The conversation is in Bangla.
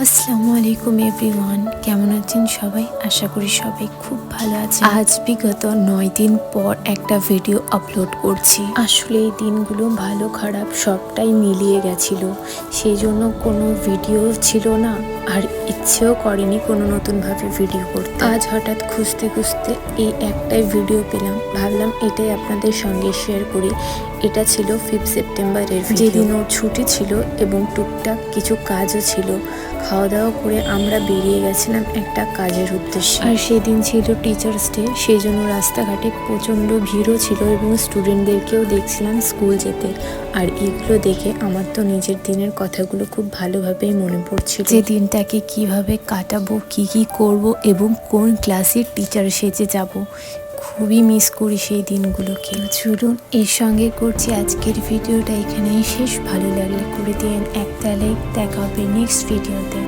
আসসালামু আলাইকুম এভরিওয়ান, কেমন আছেন সবাই? আশা করি সবাই খুব ভালো আছে। আজ বিগত 9 দিন পর একটা ভিডিও আপলোড করছি। আসলে এই দিনগুলো ভালো খারাপ সবটাই মিলিয়ে গেছিল, সেই জন্য কোনো ভিডিও ছিল না আর ইচ্ছেও করেনি কোনো নতুনভাবে ভিডিও করতে। আজ হঠাৎ খুঁজতে খুঁজতে এই একটাই ভিডিও পেলাম, ভাবলাম এটাই আপনাদের সঙ্গে শেয়ার করি। এটা ছিল 5 সেপ্টেম্বরের, যেদিন ওর ছুটি ছিল এবং টুকটাক কিছু কাজও ছিল। খাওয়া দাওয়া করে আমরা বেরিয়ে গেছিলাম একটা কাজের উদ্দেশ্যে। আর সেদিন ছিল টিচার্স ডে, সেই জন্য রাস্তাঘাটে প্রচণ্ড ভিড়ও ছিল এবং স্টুডেন্টদেরকেও দেখছিলাম স্কুল যেতে। আর এগুলো দেখে আমার তো নিজের দিনের কথাগুলো খুব ভালোভাবেই মনে পড়ছিল, যে দিনটাকে কিভাবে কাটাবো, কি করব এবং কোন ক্লাসের টিচার সেজে যাব। খুবই মিস করি সেই দিনগুলোকে। চলুন এর সঙ্গে করছি আজকের ভিডিওটা এখানেই শেষ। ভালো লাগলে করে দিন একটা লাইক। দেখা হবে নেক্সট ভিডিওতে।